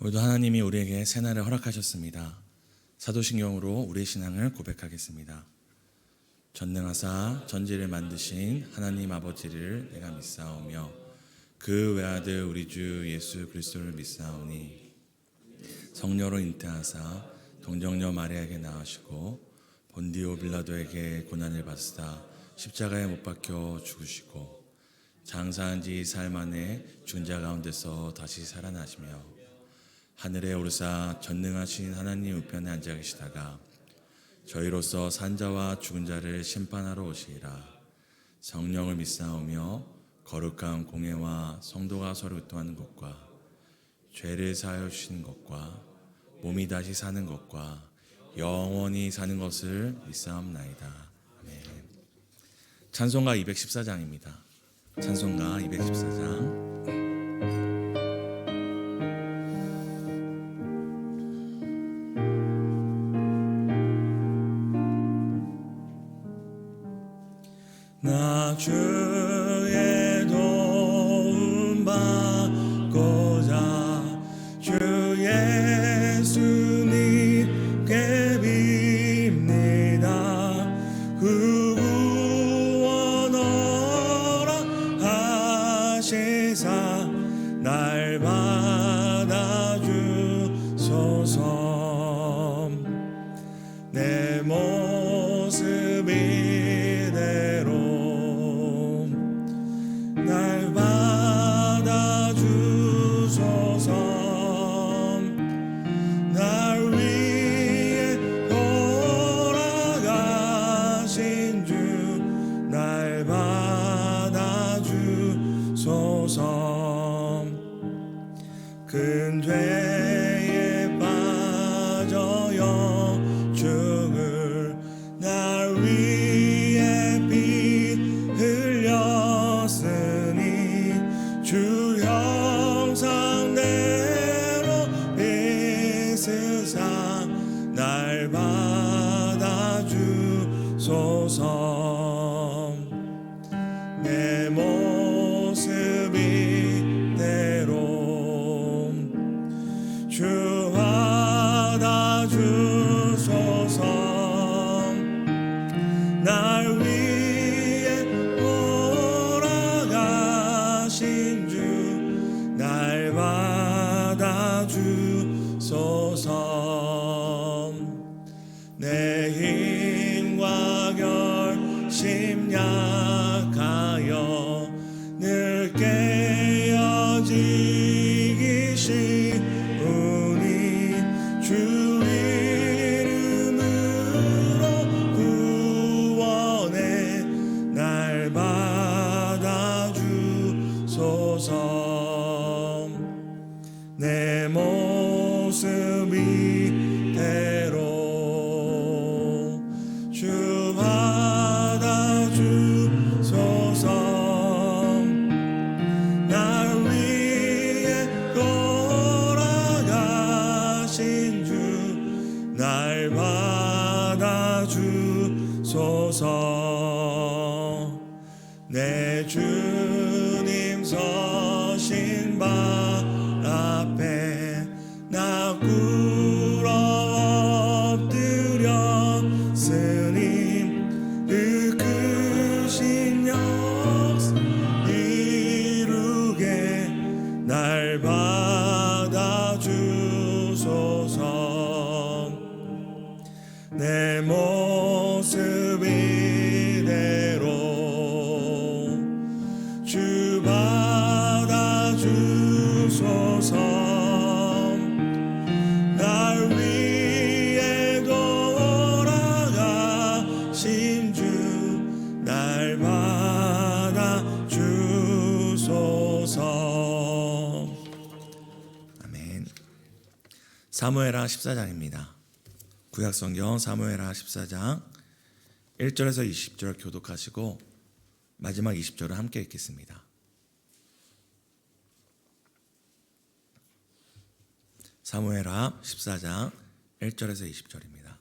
오늘도 하나님이 우리에게 새날을 허락하셨습니다. 사도신경으로 우리의 신앙을 고백하겠습니다. 전능하사 전지를 만드신 하나님 아버지를 내가 믿사오며 그 외아들 우리 주 예수 그리스도를 믿사오니 성녀로 잉태하사 동정녀 마리아에게 낳으시고 본디오 빌라도에게 고난을 받으사 십자가에 못 박혀 죽으시고 장사한 지 사흘 만에 죽은 자 가운데서 다시 살아나시며 하늘에 오르사 전능하신 하나님 우편에 앉아 계시다가 저희로서 산자와 죽은 자를 심판하러 오시리라. 성령을 믿사오며 거룩한 공회와 성도가 서로 교통하는 것과 죄를 사하여 주시는 것과 몸이 다시 사는 것과 영원히 사는 것을 믿사옵나이다. 아멘. 찬송가 214장입니다. 찬송가 214장. 나 주의 도움 받고자 주 예수님께 빕니다. 그 구원 허락하시사 날 받아주소서. 내 모습 이대로 날 받아주소서. 날 위해 돌아가신 주 날 받아주소서. 큰 죄에 빠져요 죽을 날 위해 피 흘렸으니 주 형상대로 빚으사 날 받아주소서. 내 모습 이대로 주 받아주소서. 날 위해 돌아가신 주 날 받아주소서. 내 힘과 결심 약하여 늘 깨어지기 쉬우니 주 이름으로 구원해 날 받아주소서. 내 모습 이대로 주 받아주소서. 날 위해 돌아가신 주 날 받아주소서. 내 주님 서신 발 앞에 나 꿇어 엎드렸으니 그 크신 역사 이루게 날 받아주소서. 내 모습 이대로 주 받아주소서. 날 위해 돌아가신 주 날 받아주소서. 아멘. 사무엘하 14장입니다. 구약성경 사무엘하 14장 1절에서 20절 교독하시고 마지막 20절을 함께 읽겠습니다. 사무엘하 14장 1절에서 20절입니다.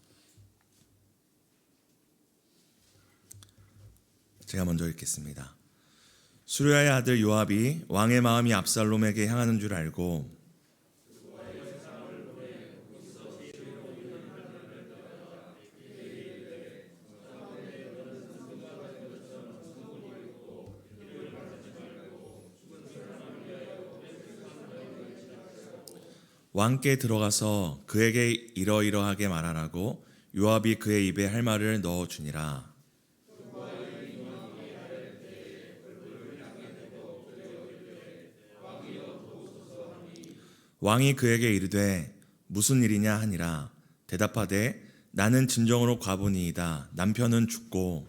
제가 먼저 읽겠습니다. 수르야의 아들 요압이 왕의 마음이 압살롬에게 향하는 줄 알고 왕께 들어가서 그에게 이러이러하게 말하라고 요압이 그의 입에 할 말을 넣어 주니라. 왕이 그에게 이르되 무슨 일이냐 하니라. 대답하되 나는 진정으로 과부니이다. 남편은 죽고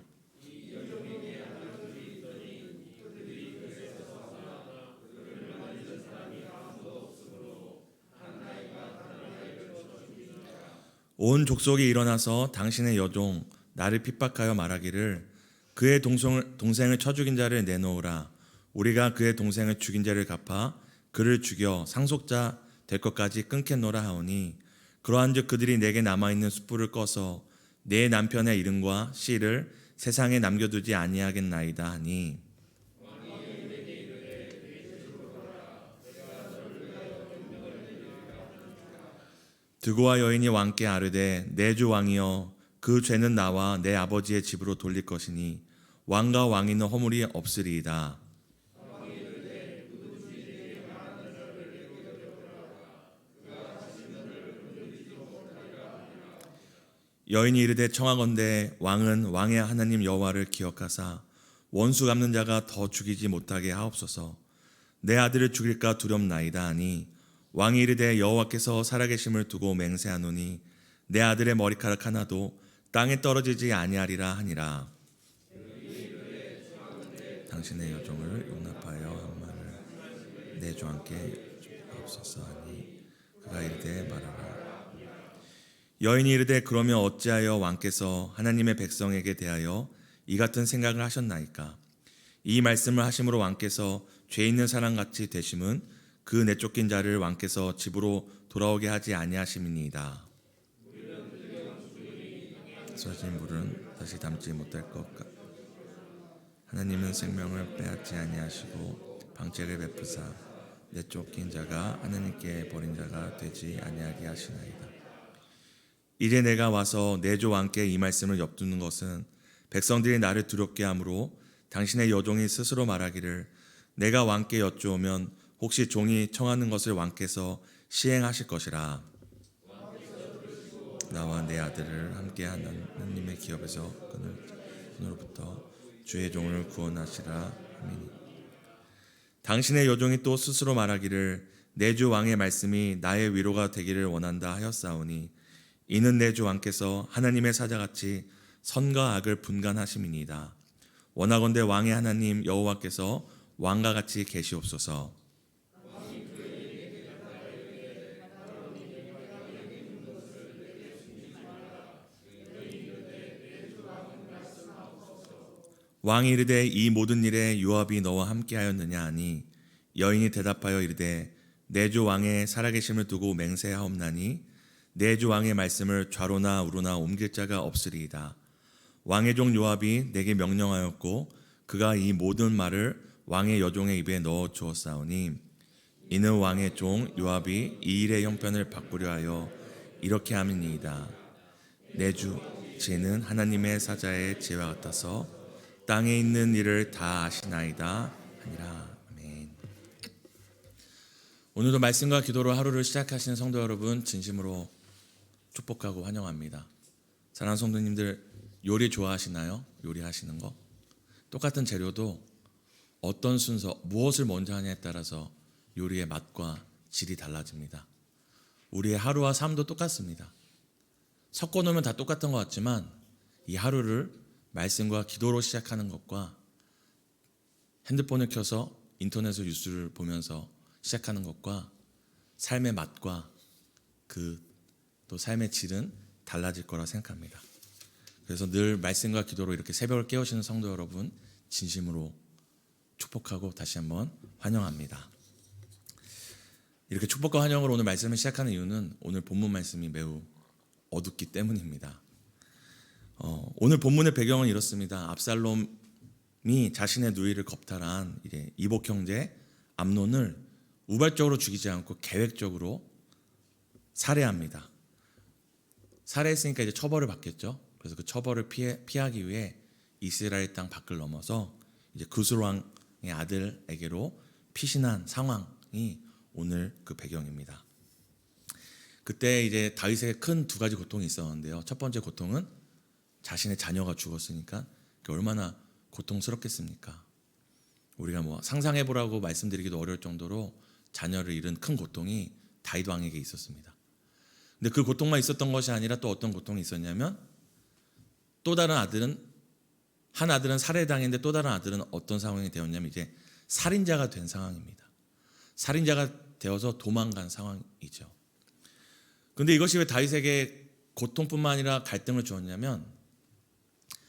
온 족속이 일어나서 당신의 여종 나를 핍박하여 말하기를 그의 동생을 쳐 죽인 자를 내놓으라. 우리가 그의 동생을 죽인 자를 갚아 그를 죽여 상속자 될 것까지 끊겠노라 하오니 그러한즉 그들이 내게 남아있는 숯불을 꺼서 내 남편의 이름과 씨를 세상에 남겨두지 아니하겠나이다 하니 드고와 여인이 왕께 아뢰되 내 주 왕이여 그 죄는 나와 내 아버지의 집으로 돌릴 것이니 왕과 왕이는 허물이 없으리이다. 여인이 이르되 청하건대 왕은 왕의 하나님 여호와를 기억하사 원수 갚는 자가 더 죽이지 못하게 하옵소서. 내 아들을 죽일까 두렵나이다 하니 왕이 이르되 여호와께서 살아계심을 두고 맹세하노니 내 아들의 머리카락 하나도 땅에 떨어지지 아니하리라 하니라. 당신의 여종을 용납하여 한 말을 내 주왕께 없소서 하니 그가 이르되 말하라. 여인이 이르되 그러면 어찌하여 왕께서 하나님의 백성에게 대하여 이 같은 생각을 하셨나이까? 이 말씀을 하심으로 왕께서 죄 있는 사람같이 되심은 그 내쫓긴 자를 왕께서 집으로 돌아오게 하지 아니하심이니이다. 쏟아진 물은 다시 담지 못할 것 같. 하나님은 생명을 빼앗지 아니하시고 방책을 베푸사 내쫓긴 자가 하나님께 버린 자가 되지 아니하게 하시나이다. 이제 내가 와서 내 주 왕께 이 말씀을 엿두는 것은 백성들이 나를 두렵게 하므로 당신의 여종이 스스로 말하기를 내가 왕께 여쭈오면 혹시 종이 청하는 것을 왕께서 시행하실 것이라. 나와 내 아들을 함께 하나님의 기업에서 그늘로부터 주의 종을 구원하시라 하미니. 당신의 여종이 또 스스로 말하기를 내 주 왕의 말씀이 나의 위로가 되기를 원한다 하였사오니 이는 내 주 왕께서 하나님의 사자같이 선과 악을 분간하심이니이다. 원하건대 왕의 하나님 여호와께서 왕과 같이 계시옵소서. 왕이 이르되 이 모든 일에 요압이 너와 함께하였느냐 하니 여인이 대답하여 이르되 내 주 왕의 살아계심을 두고 맹세하옵나니 내 주 왕의 말씀을 좌로나 우로나 옮길 자가 없으리이다. 왕의 종 요압이 내게 명령하였고 그가 이 모든 말을 왕의 여종의 입에 넣어 주었사오니 이는 왕의 종 요압이 이 일의 형편을 바꾸려 하여 이렇게 함이니이다. 내 주 죄는 하나님의 사자의 죄와 같아서 땅에 있는 일을 다 아시나이다 하니라. 아멘. 오늘도 말씀과 기도로 하루를 시작하시는 성도 여러분 진심으로 축복하고 환영합니다. 사랑하는 성도님들 요리 좋아하시나요? 요리하시는 거? 똑같은 재료도 어떤 순서, 무엇을 먼저 하냐에 따라서 요리의 맛과 질이 달라집니다. 우리의 하루와 삶도 똑같습니다. 섞어 놓으면 다 똑같은 것 같지만 이 하루를 말씀과 기도로 시작하는 것과 핸드폰을 켜서 인터넷으로 뉴스를 보면서 시작하는 것과 삶의 맛과 그 또 삶의 질은 달라질 거라 생각합니다. 그래서 늘 말씀과 기도로 이렇게 새벽을 깨우시는 성도 여러분 진심으로 축복하고 다시 한번 환영합니다. 이렇게 축복과 환영으로 오늘 말씀을 시작하는 이유는 오늘 본문 말씀이 매우 어둡기 때문입니다. 오늘 본문의 배경은 이렇습니다. 압살롬이 자신의 누이를 겁탈한 이복 형제 암논을 우발적으로 죽이지 않고 계획적으로 살해합니다. 살해했으니까 이제 처벌을 받겠죠. 그래서 그 처벌을 피하기 위해 이스라엘 땅 밖을 넘어서 이제 그술 왕의 아들에게로 피신한 상황이 오늘 그 배경입니다. 그때 이제 다윗에게 큰 두 가지 고통이 있었는데요. 첫 번째 고통은 자신의 자녀가 죽었으니까 그게 얼마나 고통스럽겠습니까? 우리가 뭐 상상해 보라고 말씀드리기도 어려울 정도로 자녀를 잃은 큰 고통이 다윗 왕에게 있었습니다. 근데 그 고통만 있었던 것이 아니라 또 어떤 고통이 있었냐면 또 다른 아들은 한 아들은 살해당했는데 또 다른 아들은 어떤 상황이 되었냐면 이제 살인자가 된 상황입니다. 살인자가 되어서 도망간 상황이죠. 그런데 이것이 왜 다윗에게 고통뿐만 아니라 갈등을 주었냐면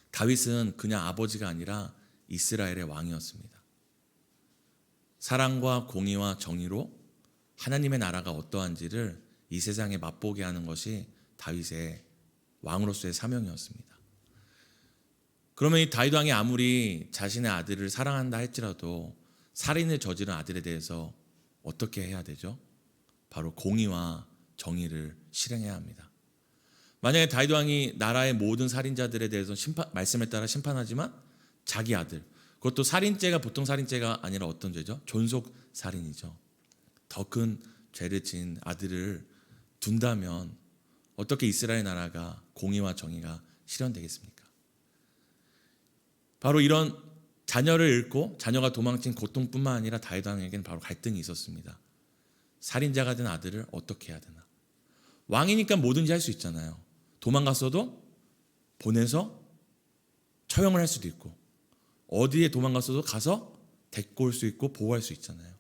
다윗은 그냥 아버지가 아니라 이스라엘의 왕이었습니다. 사랑과 공의와 정의로 하나님의 나라가 어떠한지를 이 세상에 맛보게 하는 것이 다윗의 왕으로서의 사명이었습니다. 그러면 이 다윗 왕이 아무리 자신의 아들을 사랑한다 할지라도 살인을 저지른 아들에 대해서 어떻게 해야 되죠? 바로 공의와 정의를 실행해야 합니다. 만약에 다윗 왕이 나라의 모든 살인자들에 대해서 말씀에 따라 심판하지만 자기 아들, 그것도 살인죄가 보통 살인죄가 아니라 어떤 죄죠? 존속 살인이죠. 더 큰 죄를 지은 아들을 둔다면 어떻게 이스라엘 나라가 공의와 정의가 실현되겠습니까? 바로 이런 자녀를 잃고 자녀가 도망친 고통뿐만 아니라 다윗 왕에게는 바로 갈등이 있었습니다. 살인자가 된 아들을 어떻게 해야 되나? 왕이니까 뭐든지 할 수 있잖아요. 도망갔어도 보내서 처형을 할 수도 있고 어디에 도망갔어도 가서 데리고 올 수 있고 보호할 수 있잖아요.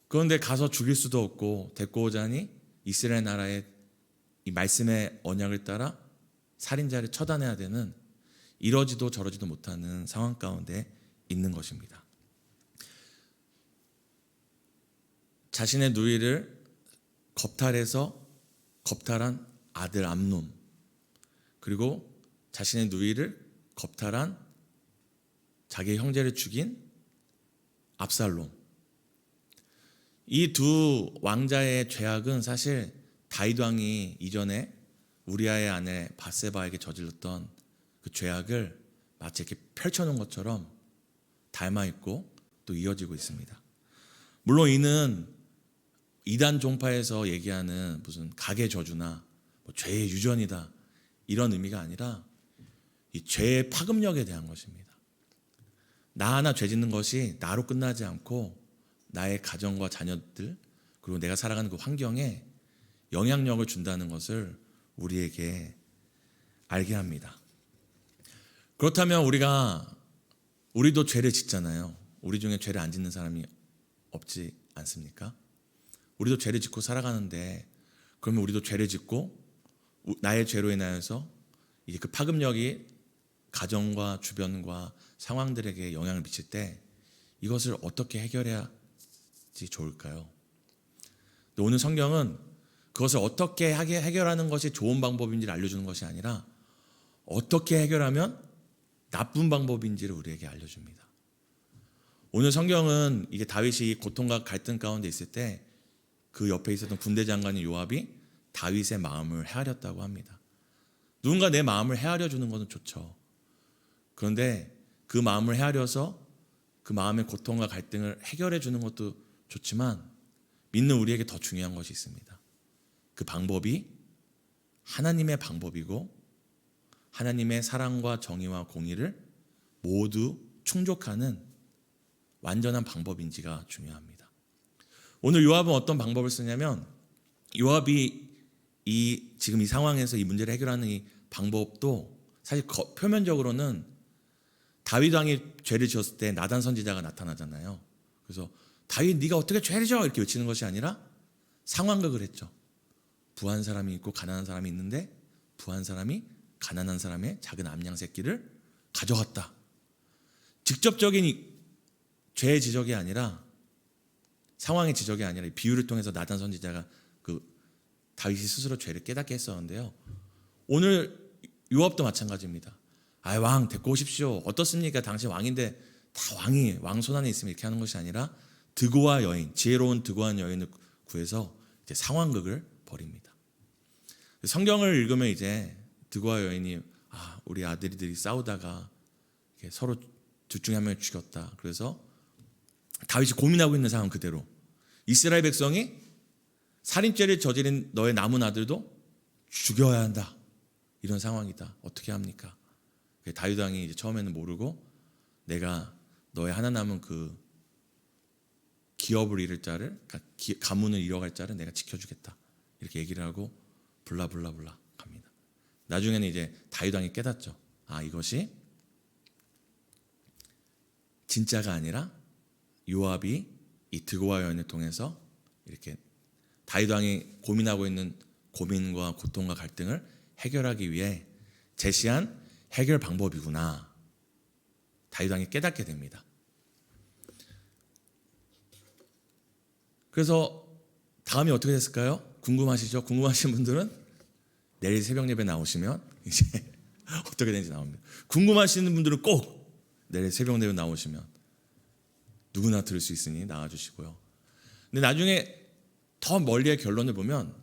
그런데 가서 죽일 수도 없고 데리고 오자니 이스라엘 나라의 이 말씀의 언약을 따라 살인자를 처단해야 되는 이러지도 저러지도 못하는 상황 가운데 있는 것입니다. 자신의 누이를 겁탈한 아들 암논, 그리고 자신의 누이를 겁탈한 자기 형제를 죽인 압살롬. 이 두 왕자의 죄악은 사실 다윗 왕이 이전에 우리아의 아내 밧세바에게 저질렀던 그 죄악을 마치 이렇게 펼쳐놓은 것처럼 닮아 있고 또 이어지고 있습니다. 물론 이는 이단 종파에서 얘기하는 무슨 가계 저주나 뭐 죄의 유전이다 이런 의미가 아니라 이 죄의 파급력에 대한 것입니다. 나 하나 죄 짓는 것이 나로 끝나지 않고 나의 가정과 자녀들 그리고 내가 살아가는 그 환경에 영향력을 준다는 것을 우리에게 알게 합니다. 그렇다면 우리도 죄를 짓잖아요. 우리 중에 죄를 안 짓는 사람이 없지 않습니까? 우리도 죄를 짓고 살아가는데 그러면 우리도 죄를 짓고 나의 죄로 인하여서 이제 그 파급력이 가정과 주변과 상황들에게 영향을 미칠 때 이것을 어떻게 해결해야지 좋을까요? 오늘 성경은 그것을 어떻게 해결하는 것이 좋은 방법인지를 알려주는 것이 아니라 어떻게 해결하면 나쁜 방법인지를 우리에게 알려줍니다. 오늘 성경은 이게 다윗이 고통과 갈등 가운데 있을 때 그 옆에 있었던 군대 장관인 요압이 다윗의 마음을 헤아렸다고 합니다. 누군가 내 마음을 헤아려 주는 것은 좋죠. 그런데 그 마음을 헤아려서 그 마음의 고통과 갈등을 해결해 주는 것도 좋지만 믿는 우리에게 더 중요한 것이 있습니다. 그 방법이 하나님의 방법이고 하나님의 사랑과 정의와 공의를 모두 충족하는 완전한 방법인지가 중요합니다. 오늘 요압은 어떤 방법을 쓰냐면 요압이 지금 이 상황에서 이 문제를 해결하는 이 방법도 사실 표면적으로는 다윗 왕이 죄를 지었을 때 나단 선지자가 나타나잖아요. 그래서 다윗 네가 어떻게 죄를 져 이렇게 외치는 것이 아니라 상황극을 했죠. 부한 사람이 있고 가난한 사람이 있는데 부한 사람이 가난한 사람의 작은 암양 새끼를 가져갔다. 직접적인 죄의 지적이 아니라 상황의 지적이 아니라 비유를 통해서 나단 선지자가 그 다윗이 스스로 죄를 깨닫게 했었는데요. 오늘 요압도 마찬가지입니다. 왕 데리고 오십시오. 어떻습니까? 당신 왕인데 다 왕이 왕 손안에 있으면 이렇게 하는 것이 아니라 득오와 여인, 지혜로운 득오한 여인을 구해서 이제 상황극을 벌입니다. 성경을 읽으면 이제 득오와 여인이 우리 아들들이 싸우다가 서로 둘 중에 한 명을 죽였다. 그래서 다윗이 고민하고 있는 상황 그대로 이스라엘 백성이 살인죄를 저지른 너의 남은 아들도 죽여야 한다. 이런 상황이다. 어떻게 합니까? 다윗 왕이 이제 처음에는 모르고 내가 너의 하나 남은 그 기업을 잃을 자를, 그러니까 가문을 잃어갈 자를 내가 지켜주겠다. 이렇게 얘기를 하고 블라블라블라 갑니다. 나중에는 이제 다윗 왕이 깨닫죠. 아, 이것이 진짜가 아니라 요압이 이 드고와 여인을 통해서 이렇게 다윗 왕이 고민하고 있는 고민과 고통과 갈등을 해결하기 위해 제시한 해결 방법이구나. 다윗 왕이 깨닫게 됩니다. 그래서 다음이 어떻게 됐을까요? 궁금하시죠? 궁금하신 분들은 내일 새벽 예배 나오시면 이제 어떻게 되는지 나옵니다. 궁금하시는 분들은 꼭 내일 새벽 예배 나오시면 누구나 들을 수 있으니 나와주시고요. 근데 나중에 더 멀리의 결론을 보면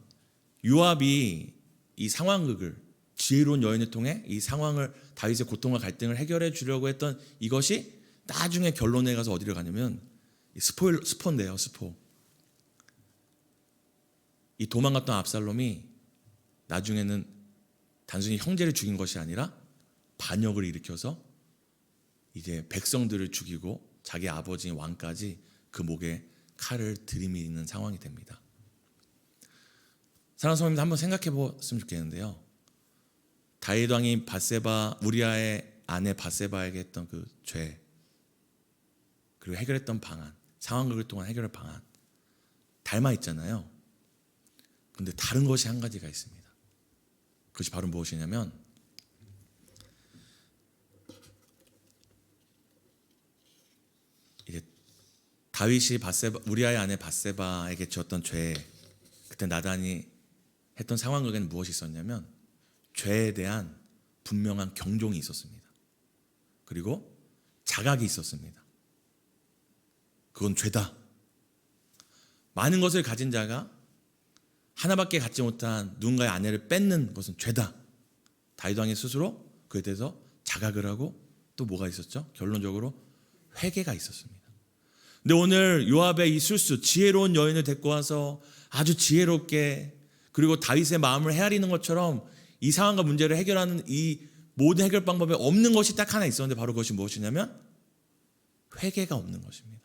요압이 이 상황극을 지혜로운 여인을 통해 이 상황을 다윗의 고통과 갈등을 해결해 주려고 했던 이것이 나중에 결론에 가서 어디를 가냐면 스포인데요. 스포. 이 도망갔던 압살롬이 나중에는 단순히 형제를 죽인 것이 아니라 반역을 일으켜서 이제 백성들을 죽이고 자기 아버지 왕까지 그 목에 칼을 들이미는 상황이 됩니다. 사랑하는 성도님들, 한번 생각해 보았으면 좋겠는데요. 다윗 왕이 우리아의 아내 밧세바에게 했던 그 죄, 그리고 해결했던 방안, 상황극을 통한 해결의 방안 닮아 있잖아요. 그런데 다른 것이 한 가지가 있습니다. 그것이 바로 무엇이냐면 이제 다윗이 우리아의 아내 밧세바에게 지었던 죄, 그때 나단이 했던 상황극에는 무엇이 있었냐면 죄에 대한 분명한 경종이 있었습니다. 그리고 자각이 있었습니다. 그건 죄다. 많은 것을 가진 자가 하나밖에 갖지 못한 누군가의 아내를 뺏는 것은 죄다. 다윗 왕이 스스로 그에 대해서 자각을 하고 또 뭐가 있었죠? 결론적으로 회개가 있었습니다. 근데 오늘 요압의 이 술수, 지혜로운 여인을 데리고 와서 아주 지혜롭게 그리고 다윗의 마음을 헤아리는 것처럼 이 상황과 문제를 해결하는 이 모든 해결 방법에 없는 것이 딱 하나 있었는데 바로 그것이 무엇이냐면 회개가 없는 것입니다.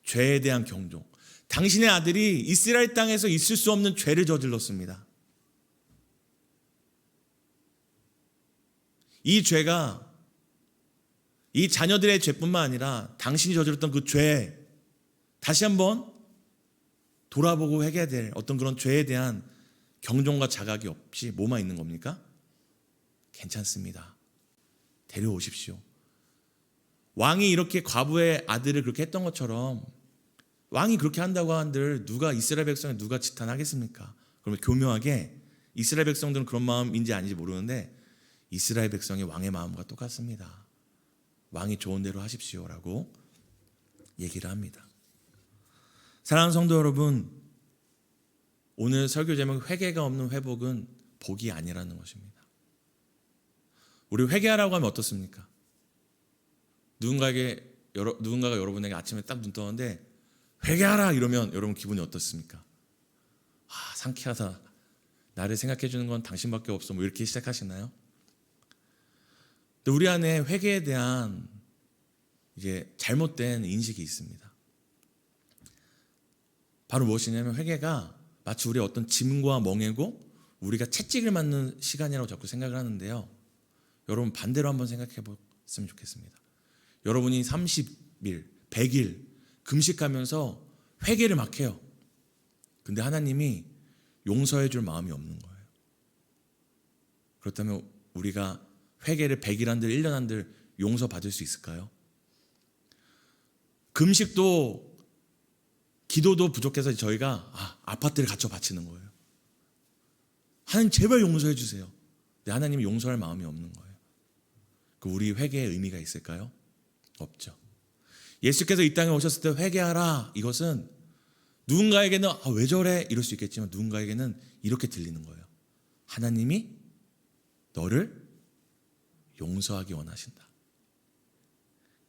죄에 대한 경종. 당신의 아들이 이스라엘 땅에서 있을 수 없는 죄를 저질렀습니다. 이 죄가 이 자녀들의 죄뿐만 아니라 당신이 저질렀던 그 죄, 다시 한번 돌아보고 회개해야 될 어떤 그런 죄에 대한 경종과 자각이 없이 뭐만 있는 겁니까? 괜찮습니다. 데려오십시오. 왕이 이렇게 과부의 아들을 그렇게 했던 것처럼 왕이 그렇게 한다고 한들 누가 이스라엘 백성에 누가 지탄하겠습니까? 그러면 교묘하게 이스라엘 백성들은 그런 마음인지 아닌지 모르는데 이스라엘 백성이 왕의 마음과 똑같습니다. 왕이 좋은 대로 하십시오라고 얘기를 합니다. 사랑하는 성도 여러분, 오늘 설교 제목 회개가 없는 회복은 복이 아니라는 것입니다. 우리 회개하라고 하면 어떻습니까? 누군가가 여러분에게 아침에 딱 눈 떠는데 회개하라 이러면 여러분 기분이 어떻습니까? 아, 상쾌하다. 나를 생각해 주는 건 당신밖에 없어. 뭐 이렇게 시작하시나요? 근데 우리 안에 회개에 대한 이제 잘못된 인식이 있습니다. 바로 무엇이냐면 회개가 마치 우리의 어떤 짐과 멍해고 우리가 채찍을 맞는 시간이라고 자꾸 생각을 하는데요. 여러분 반대로 한번 생각해 봤으면 좋겠습니다. 여러분이 30일, 100일 금식하면서 회개를 막 해요. 근데 하나님이 용서해 줄 마음이 없는 거예요. 그렇다면 우리가 회개를 100일 한들 1년 한들 용서받을 수 있을까요? 금식도 기도도 부족해서 저희가 아파트를 갖춰 바치는 거예요. 하나님 제발 용서해 주세요. 근데 하나님이 용서할 마음이 없는 거예요. 그 우리 회개의 의미가 있을까요? 없죠. 예수께서 이 땅에 오셨을 때 회개하라, 이것은 누군가에게는 왜 저래 이럴 수 있겠지만 누군가에게는 이렇게 들리는 거예요. 하나님이 너를 용서하기 원하신다.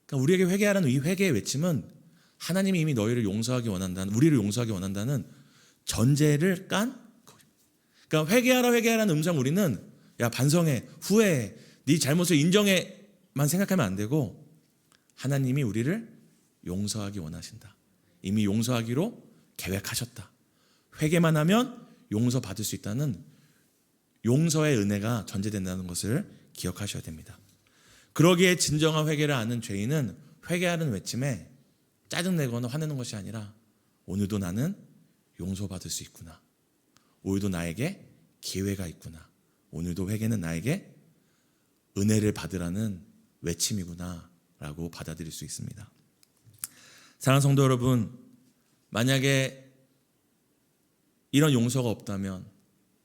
그러니까 우리에게 회개하라는 이 회개의 외침은 하나님이 이미 너희를 용서하기 원한다는, 우리를 용서하기 원한다는 전제를 깐 거예요. 그러니까 회개하라는 음성 우리는 야 반성해, 후회해, 네 잘못을 인정해만 생각하면 안 되고 하나님이 우리를 용서하기 원하신다. 이미 용서하기로 계획하셨다. 회개만 하면 용서받을 수 있다는 용서의 은혜가 전제된다는 것을 기억하셔야 됩니다. 그러기에 진정한 회개를 아는 죄인은 회개하는 외침에 짜증내거나 화내는 것이 아니라 오늘도 나는 용서받을 수 있구나. 오늘도 나에게 기회가 있구나. 오늘도 회개는 나에게 은혜를 받으라는 외침이구나 라고 받아들일 수 있습니다. 사랑하는 성도 여러분, 만약에 이런 용서가 없다면,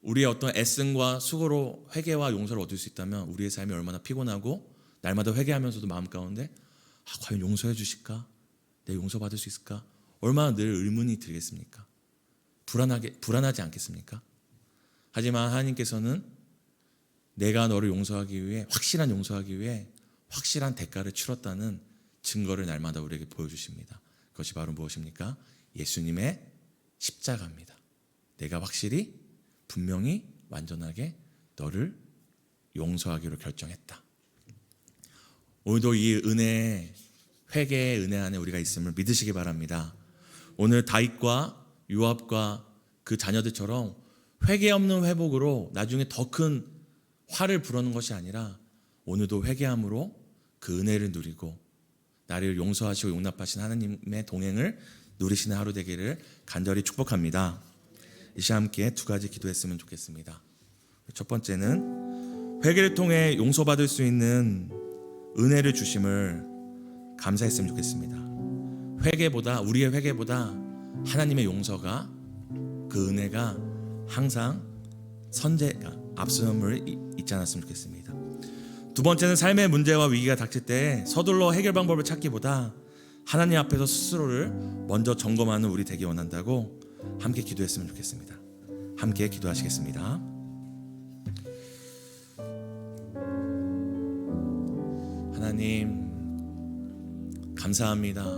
우리의 어떤 애씀과 수고로 회개와 용서를 얻을 수 있다면 우리의 삶이 얼마나 피곤하고 날마다 회개하면서도 마음 가운데 과연 용서해 주실까? 내가 용서받을 수 있을까? 얼마나 늘 의문이 들겠습니까? 불안하지 않겠습니까? 하지만 하나님께서는 내가 너를 용서하기 위해, 확실한 용서하기 위해 확실한 대가를 치렀다는 증거를 날마다 우리에게 보여주십니다. 그것이 바로 무엇입니까? 예수님의 십자가입니다. 내가 확실히 분명히 완전하게 너를 용서하기로 결정했다. 오늘도 이 은혜, 회개의 은혜 안에 우리가 있음을 믿으시기 바랍니다. 오늘 다윗과 요압과 그 자녀들처럼 회개 없는 회복으로 나중에 더 큰 화를 부르는 것이 아니라 오늘도 회개함으로 그 은혜를 누리고 나를 용서하시고 용납하신 하나님의 동행을 누리시는 하루 되기를 간절히 축복합니다. 이 시간 함께 두 가지 기도했으면 좋겠습니다. 첫 번째는 회개를 통해 용서받을 수 있는 은혜를 주심을 감사했으면 좋겠습니다. 우리의 회개보다 하나님의 용서가, 그 은혜가 항상 선제가 앞섬을 잊지 않았으면 좋겠습니다. 두 번째는 삶의 문제와 위기가 닥칠 때 서둘러 해결 방법을 찾기보다 하나님 앞에서 스스로를 먼저 점검하는 우리 되기 원한다고 함께 기도했으면 좋겠습니다. 함께 기도하시겠습니다. 하나님 감사합니다.